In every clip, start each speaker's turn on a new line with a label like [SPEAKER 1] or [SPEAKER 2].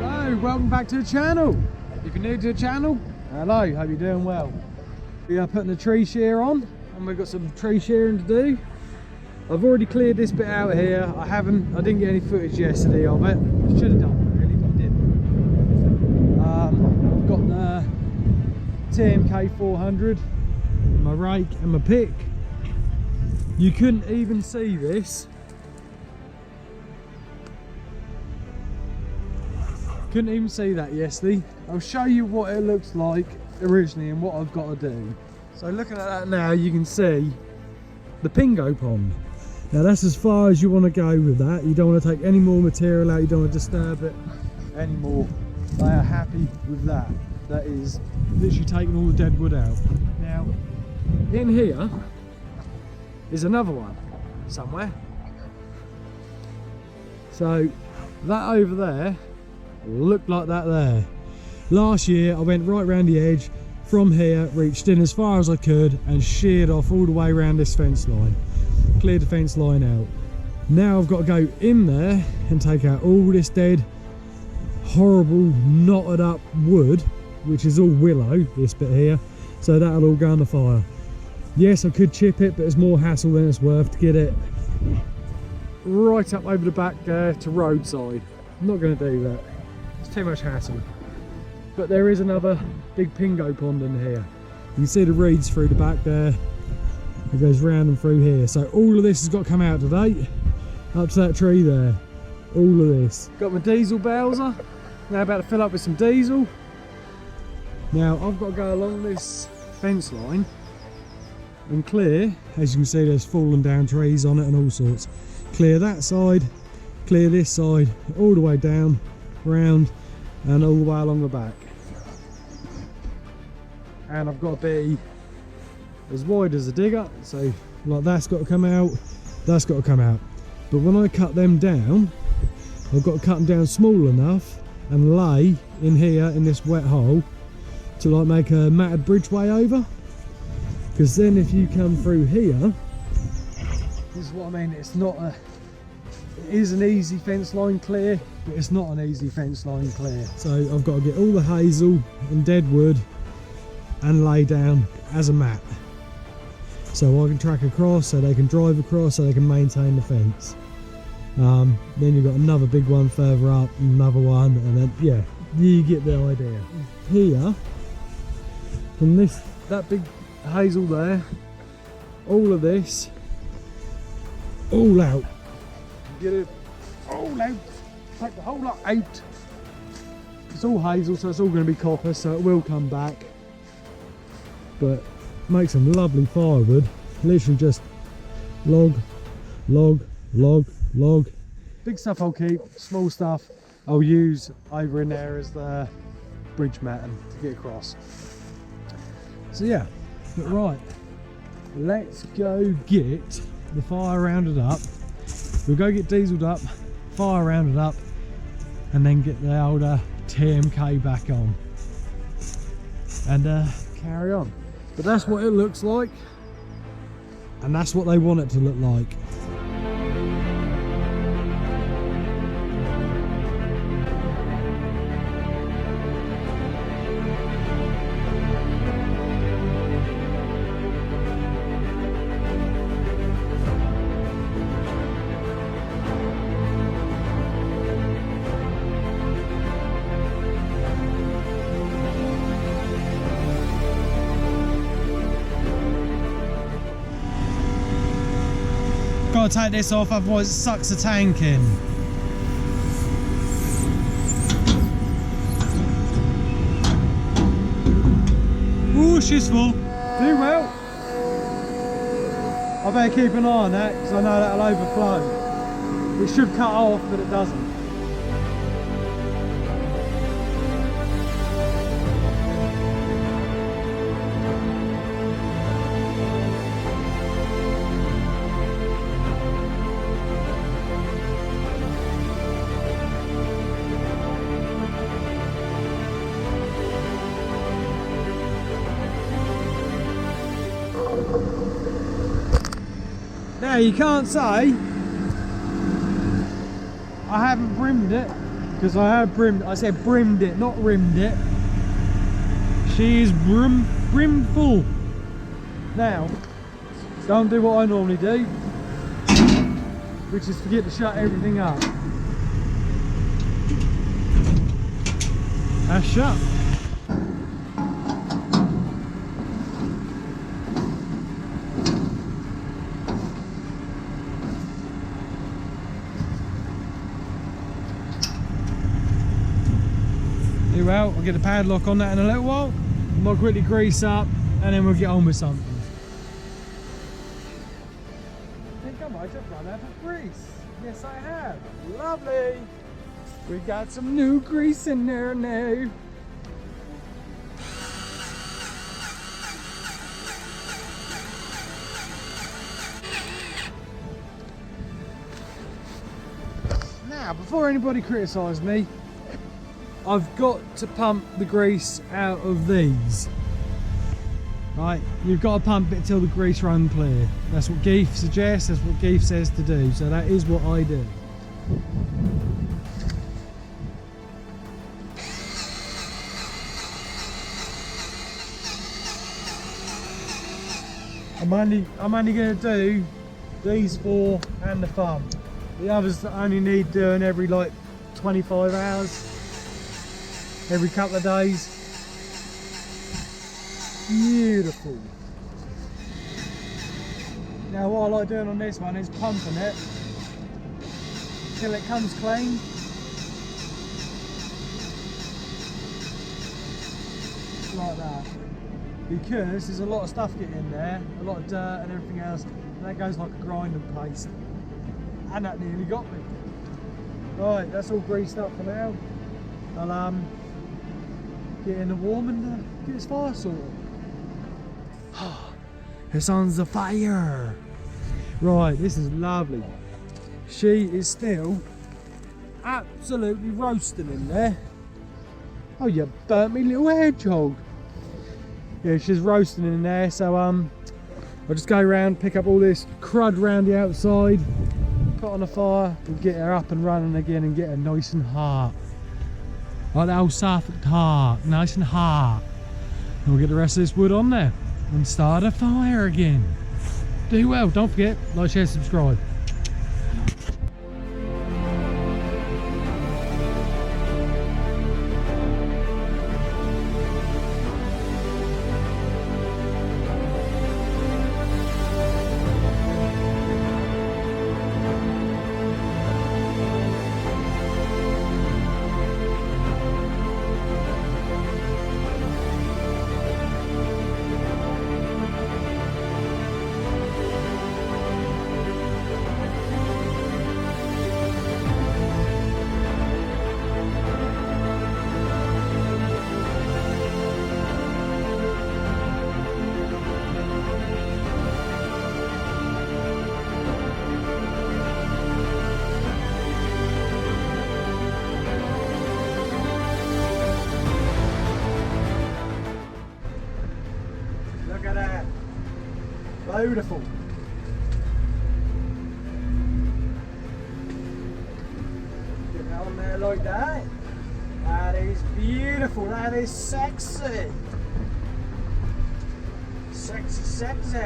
[SPEAKER 1] Hello, welcome back to the channel. If you're new to the channel, hello, hope you're doing well. We are putting the tree shear on and we've got some tree shearing to do. I've already cleared this bit out here. I didn't get any footage yesterday of it. I should have done really, but I didn't. I've got the TMK400, my rake and my pick. You couldn't even see this. Couldn't even see that yesterday. I'll show you what it looks like originally and what I've got to do. So looking at that now, you can see the Pingo pond. Now that's as far as you want to go with that. You don't want to take any more material out, you don't want to disturb it anymore. They are happy with that. That is literally taking all the dead wood out. Now in here is another one somewhere. So that over there looked like that there. Last year I went right round the edge from here, reached in as far as I could and sheared off all the way around this fence line. Cleared the fence line out. Now I've got to go in there and take out all this dead, horrible, knotted up wood, which is all willow, this bit here, so that'll all go on the fire. Yes, I could chip it, but it's more hassle than it's worth to get it right up over the back there to roadside. I'm not going to do that. It's too much hassle. But there is another big Pingo pond in here. You can see the reeds through the back there. It goes round and through here. So all of this has got to come out today. Up to that tree there. All of this. Got my diesel Bowser. Now about to fill up with some diesel. Now I've got to go along this fence line and clear. As you can see, there's fallen down trees on it and all sorts. Clear that side, clear this side, all the way down, round and all the way along the back. And I've got to be as wide as a digger, so like that's got to come out, that's got to come out. But when I cut them down, I've got to cut them down small enough and lay in here in this wet hole to like make a matted bridgeway over. Because then if you come through here, this is what I mean, it's not a, it is an easy fence line clear, but it's not an easy fence line clear. So I've got to get all the hazel and dead wood and lay down as a mat. So I can track across, so they can drive across, so they can maintain the fence. Then you've got another big one further up, another one, and then yeah, you get the idea. Here, from this, that big hazel there, all of this, all out. Get it all out, take the whole lot out. It's all hazel, so it's all going to be copper, so it will come back. But make some lovely firewood. Literally just log, log, log, log. Big stuff I'll keep, small stuff I'll use over in there as the bridge matting to get across. So yeah, but right, let's go get the fire rounded up. We'll go get dieseled up, fire rounded up, and then get the older TMK back on and carry on. But that's what it looks like, and that's what they want it to look like. Gotta take this off, otherwise it sucks the tank in. Ooh, she's full. Do well. I better keep an eye on that because I know that'll overflow. It should cut off, but it doesn't. Now you can't say I haven't brimmed it, because I have brimmed. I said brimmed it, not rimmed it. She is brim full. Now, don't do what I normally do, which is forget to shut everything up. That's shut. Well, I'll get the padlock on that in a little while. I'll quickly grease up and then we'll get on with something. I think I might have run out of grease. Yes, I have. Lovely. We got some new grease in there now. Now, before anybody criticises me, I've got to pump the grease out of these. Right, you've got to pump it till the grease runs clear. That's what Geef suggests, that's what Geef says to do, so that is what I do. I'm only going to do these 4 and the pump. The others only need doing every like 25 hours. Every couple of days. Beautiful. Now what I like doing on this one is pumping it till it comes clean. Like that. Because there's a lot of stuff getting in there, a lot of dirt and everything else, and that goes like a grinding paste. And that nearly got me. Right, that's all greased up for now. I'll get in the warm and get this fire sorted. It's on the fire. Right, this is lovely. She is still absolutely roasting in there. Oh, you burnt me little hedgehog. Yeah, she's roasting in there, so I'll just go around, pick up all this crud around the outside, put on the fire and get her up and running again and get her nice and hot. Like that old Suffolk heart, nice and hot. And we'll get the rest of this wood on there and start a fire again. Do well, don't forget, like, share, subscribe. Beautiful. Get that on there like that. That is beautiful. That is sexy. Sexy, sexy.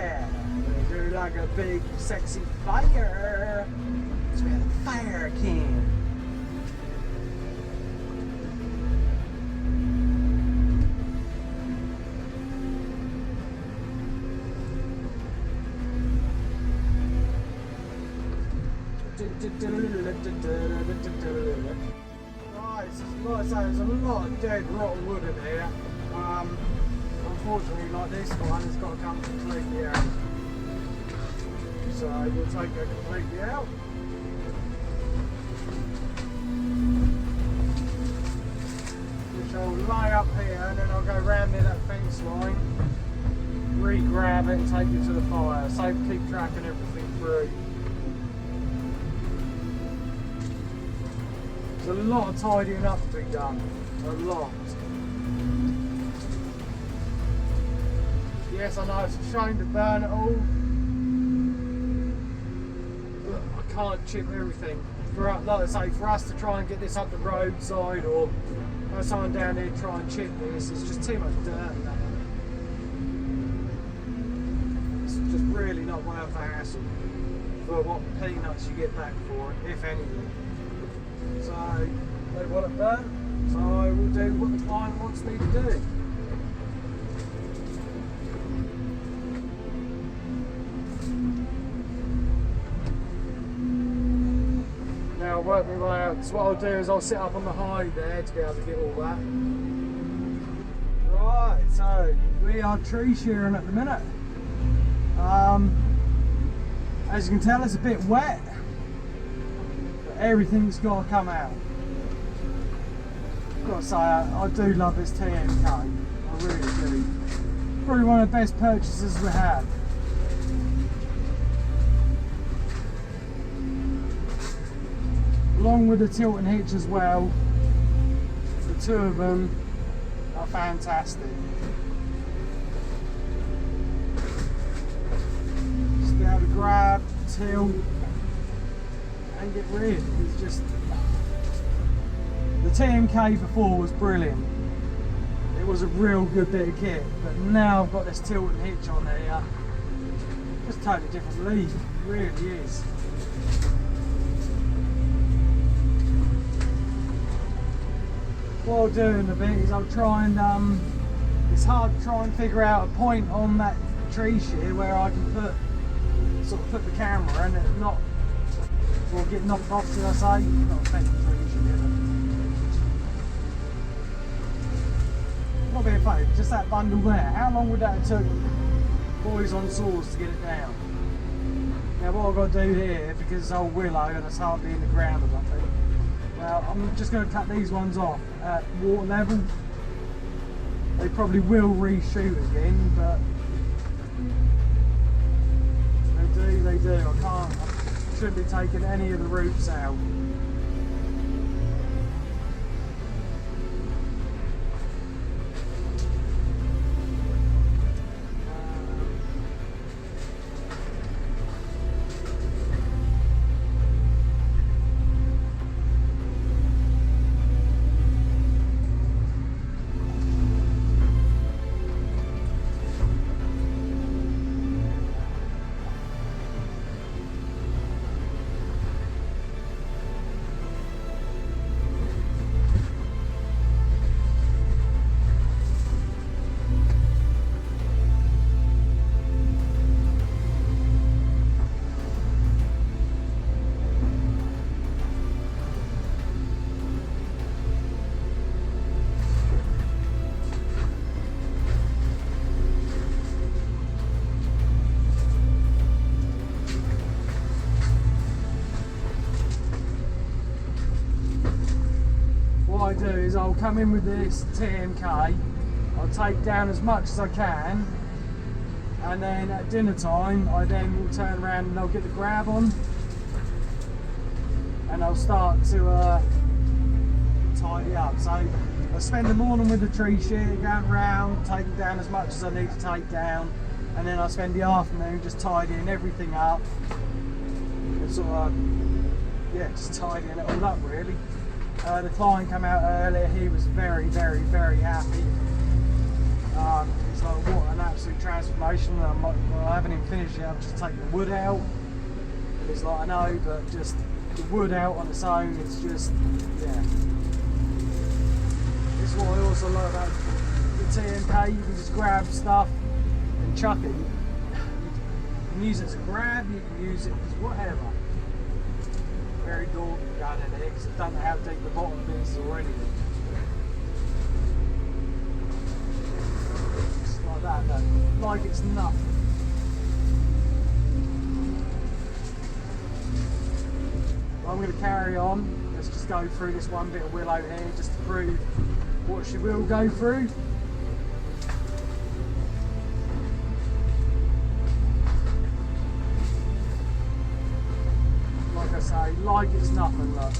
[SPEAKER 1] We're do like a big sexy fire. So we have a fire can. Right, like I say, there's a lot of dead rotten wood in here. Unfortunately, like this one, it's got to come completely out. So we'll take it completely out. Which I'll lay up here and then I'll go round near that fence line, re-grab it and take it to the fire. So keep tracking everything through. There's a lot of tidying up to be done. A lot. Yes, I know it's a shame to burn it all. can't chip everything. Like I say, for us to try and get this up the roadside, or someone down here try and chip this, it's just too much dirt. It's just really not worth the hassle for what peanuts you get back for it, if anything. So they want it done, so I will do what the client wants me to do. Now I'll work my way out, because what I'll do is I'll sit up on the high there to be able to get all that. Right, so we are tree shearing at the minute. As you can tell, it's a bit wet, but everything's got to come out. I've got to say, I do love this TMK, I really do. Probably one of the best purchases we had. Along with the tilt and hitch as well, the two of them are fantastic. Just be able to grab, tilt, and get rid. It's just, the TMK before was brilliant. It was a real good bit of kit, but now I've got this tilt and hitch on here. Just totally different league, it really is. What I'll do in a bit is I'll try and, it's hard to try and figure out a point on that tree shear where I can put the camera and it not, or get knocked off, should I say, not affect the tree shear. Not being funny, just that bundle there, how long would that have took boys on saws to get it down? Now what I've got to do here, because it's old willow and it's hardly in the ground or nothing, well, I'm just going to cut these ones off at water level. They probably will reshoot again, but they do. I shouldn't be taking any of the roots out. What I do is I'll come in with this TMK, I'll take down as much as I can, and then at dinner time I then will turn around and I'll get the grab on and I'll start to tidy up. So I spend the morning with the tree shear, going around, taking down as much as I need to take down, and then I spend the afternoon just tidying everything up and sort of, yeah, just tidying it all up really. The client came out earlier, he was very, very, very happy. He's like, what an absolute transformation. And I'm like, well, I haven't even finished yet, I've just taken the wood out. And he's like, I know, but just the wood out on its own, it's just, yeah. This is what I also like about the TMK, you can just grab stuff and chuck it. You can use it as a grab, you can use it as whatever. Very daunting going in there because I don't know how deep the bottom is or anything. Just like that though, like it's nothing. Well, I'm going to carry on. Let's just go through this one bit of willow here just to prove what she will go through. Like I say, like it's nothing, look.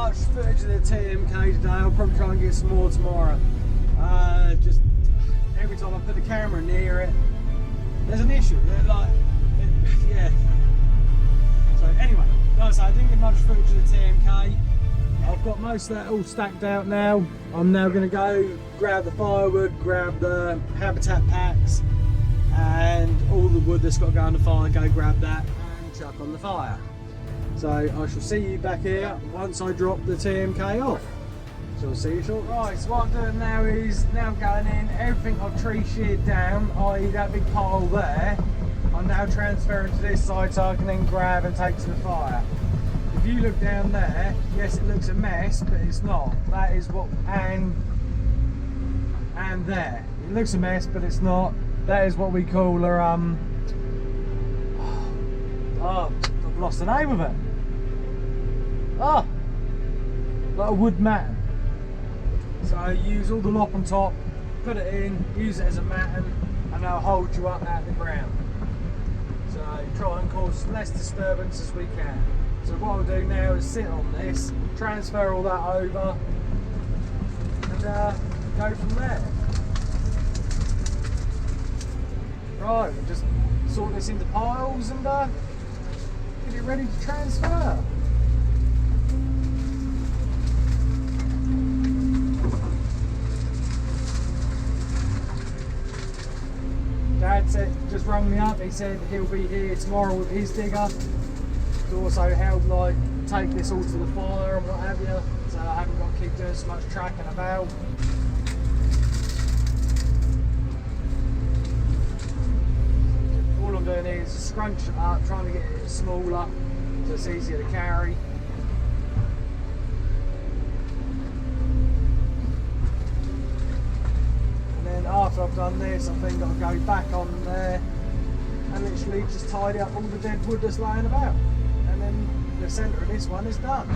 [SPEAKER 1] much footage of the TMK today. I'll probably try and get some more tomorrow. Just every time I put the camera near it, there's an issue. Yeah. So anyway, like I say, I didn't get much footage of the TMK. I've got most of that all stacked out now. I'm now going to go grab the firewood, grab the habitat packs, and all the wood that's got to go on the fire, go grab that and chuck on the fire. So I shall see you back here once I drop the TMK off. So I'll see you shortly. Right, so what I'm doing now is now going in, everything I've tree sheared down, i.e. that big pile there, I'm now transferring to this side so I can then grab and take to the fire. If you look down there, yes it looks a mess, but it's not. That is what, and there. It looks a mess, but it's not. That is what we call a, oh, I've lost the name of it. Oh, like a wood mat. So use all the lop on top, put it in, use it as a matting, and they'll hold you up out the ground. So try and cause as less disturbance as we can. So what I'll do now is sit on this, transfer all that over, and go from there. Right, we'll just sort this into piles and get it ready to transfer. Dad said, just rung me up, he said he'll be here tomorrow with his digger to also help like take this all to the fire and what have you, so I haven't got to keep doing so much tracking about. All I'm doing is scrunch it up, trying to get it smaller so it's easier to carry. After I've done this, I've then got to go back on there and literally just tidy up all the dead wood that's lying about, and then the centre of this one is done.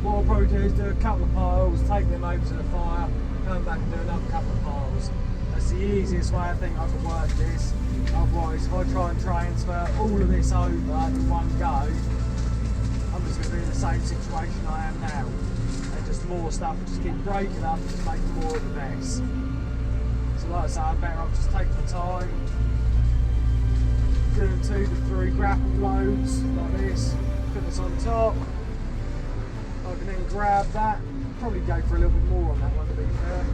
[SPEAKER 1] What I'll probably do is do a couple of piles, take them over to the fire, come back and do another couple of piles. That's the easiest way I think I can work this. Otherwise, if I try and transfer all of this over in one go, I'm just going to be in the same situation I am now. Just more stuff, just keep breaking up and just making more of the mess. So like I say, I'm better off just taking the time, doing 2 to 3 grapple loads like this, put this on top. I can then grab that, probably go for a little bit more on that one to be fair.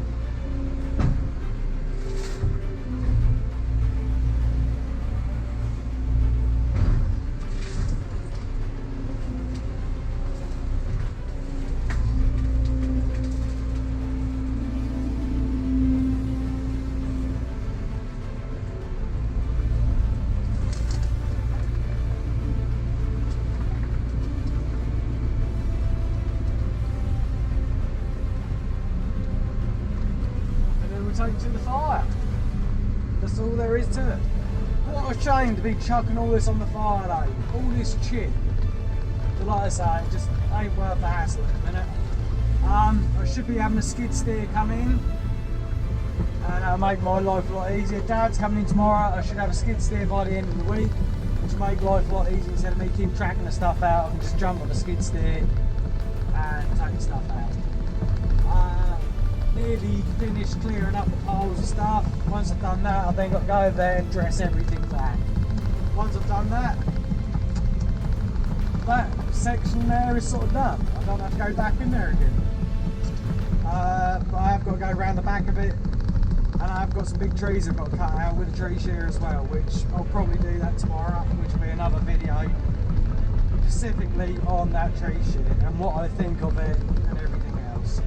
[SPEAKER 1] Take to the fire. That's all there is to it. What a shame to be chucking all this on the fire though. All this chip. But like I say, it just ain't worth the hassle at the minute. I should be having a skid steer come in and that'll make my life a lot easier. Dad's coming in tomorrow. I should have a skid steer by the end of the week, which will make life a lot easier instead of me keep tracking the stuff out. I can just jump on the skid steer and take the stuff out. Nearly finished clearing up the piles of stuff. Once I've done that, I've then got to go over there and dress everything back. Once I've done that, that section there is sort of done. I don't have to go back in there again. But I have got to go around the back of it, and I've got some big trees I've got to cut out with a tree shear as well, which I'll probably do that tomorrow, which will be another video specifically on that tree shear and what I think of it and everything else.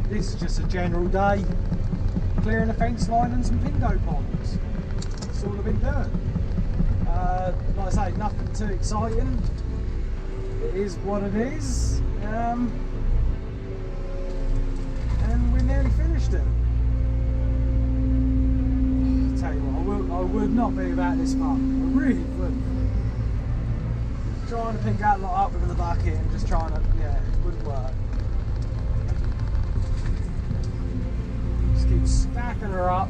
[SPEAKER 1] This is just a general day clearing a fence line and some pingo ponds. That's all I've been doing. Like I say, nothing too exciting. It is what it is. And we're nearly finished it. I'll tell you what, I would not be about this far. I really wouldn't. Trying to pick that lot up with the bucket and just trying to, yeah, it wouldn't work. Just keep stacking her up,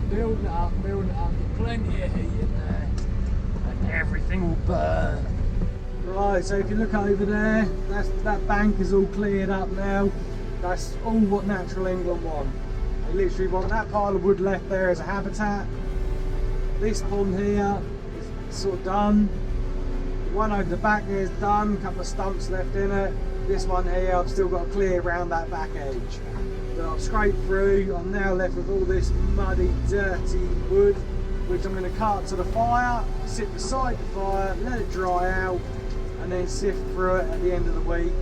[SPEAKER 1] building it up, get plenty of heat in there, and everything will burn. Right, so if you look over there, that bank is all cleared up now. That's all what Natural England want. They literally want that pile of wood left there as a habitat. This pond here is sort of done. The one over the back there is done, a couple of stumps left in it. This one here I've still got to clear around that back edge. But I've scraped through, I'm now left with all this muddy, dirty wood, which I'm going to cart to the fire, sit beside the fire, let it dry out, and then sift through it at the end of the week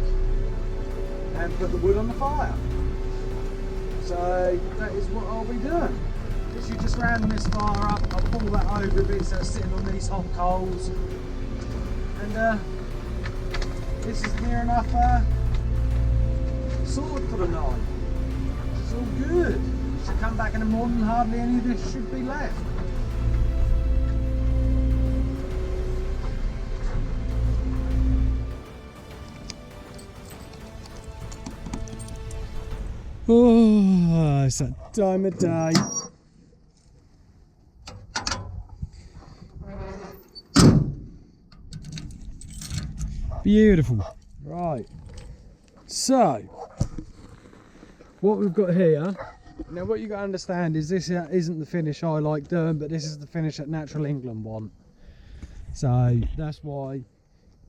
[SPEAKER 1] and put the wood on the fire. So that is what I'll be doing. Literally just rounding this fire up, I'll pull that over a bit so it's sitting on these hot coals. And this is near enough sorted for the night. It's all good. Should come back in the morning, hardly any of this should be left. Oh, it's that time of day. Beautiful. Right. So, what we've got here, now what you got to understand is this isn't the finish I like doing, but this is the finish that Natural England want. So, that's why,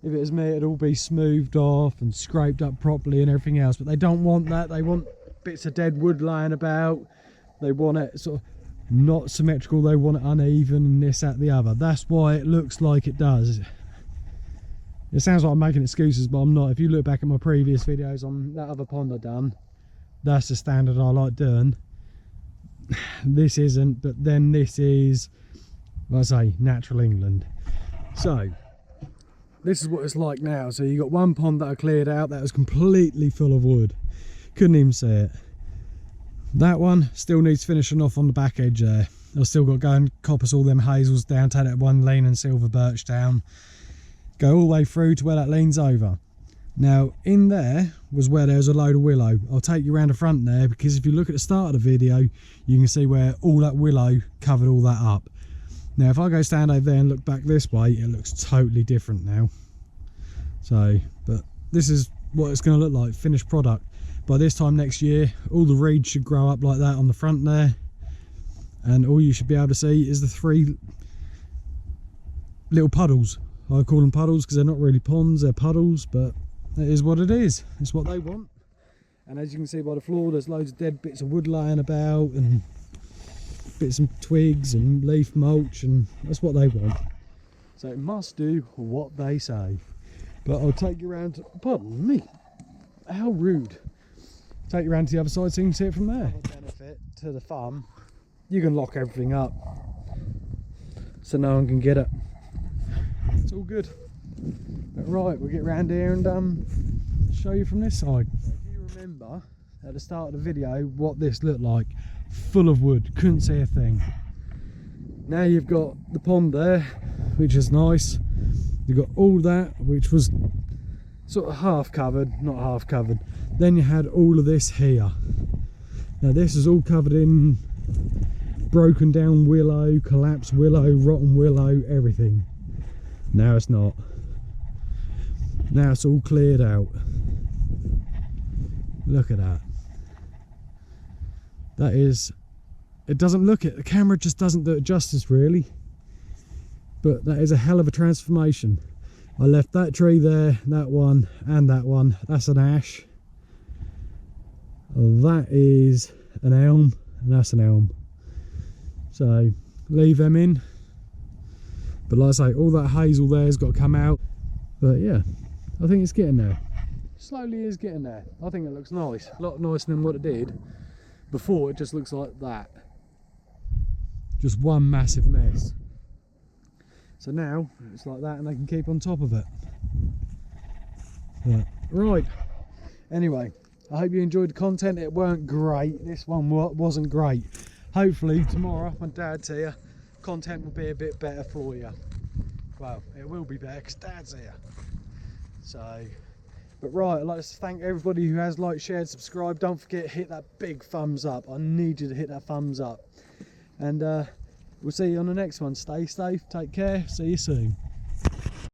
[SPEAKER 1] if it was me, it'd all be smoothed off and scraped up properly and everything else, but they don't want that. They want bits of dead wood lying about. They want it sort of not symmetrical, they want it uneven and this, that, the other. That's why it looks like it does. It sounds like I'm making excuses, but I'm not. If you look back at my previous videos on that other pond I've done, that's the standard I like doing. This isn't, but then this is, like I say, Natural England. So this is what it's like now. So you got one pond that I cleared out that was completely full of wood, couldn't even see it. That one still needs finishing off on the back edge there. I've still got to go and coppice all them hazels down, take that one lean and silver birch down, go all the way through to where that leans over. Now in there was where there's a load of willow. I'll take you around the front there, because if you look at the start of the video you can see where all that willow covered all that up. Now if I go stand over there and look back this way, it looks totally different now. So, but this is what it's going to look like, finished product. By this time next year, all the reeds should grow up like that on the front there, and all you should be able to see is the 3 little puddles. I call them puddles because they're not really ponds, they're puddles, but it is what it is. It's what they want. And as you can see by the floor, there's loads of dead bits of wood lying about and bits of twigs and leaf mulch, and that's what they want. So it must do what they say. But I'll take you around to, pardon me, how rude. Take you around to the other side so you can see it from there. Benefit to the farm, you can lock everything up so no one can get it. It's all good. But right, we'll get around here and show you from this side. So if you remember at the start of the video what this looked like, full of wood, couldn't see a thing. Now you've got the pond there, which is nice. You've got all that, which was sort of half covered, not half covered. Then you had all of this here. Now this is all covered in broken down willow, collapsed willow, rotten willow, everything. Now it's not. Now it's all cleared out. Look at that. That is, it doesn't look it, the camera just doesn't do it justice really. But that is a hell of a transformation. I left that tree there, that one and that one. That's an ash. That is an elm and that's an elm. So leave them in. But like I say, all that hazel there has got to come out. But yeah, I think it's getting there. Slowly is getting there. I think it looks nice. A lot nicer than what it did before. It just looks like that. Just one massive mess. So now it's like that and they can keep on top of it. But, right. Anyway, I hope you enjoyed the content. It weren't great. This one wasn't great. Hopefully tomorrow when Dad's here, content will be a bit better for you. Well, it will be better because Dad's here. So, but right, I'd like to thank everybody who has liked, shared, subscribed. Don't forget, hit that big thumbs up. I need you to hit that thumbs up. And We'll see you on the next one. Stay safe, take care, see you soon.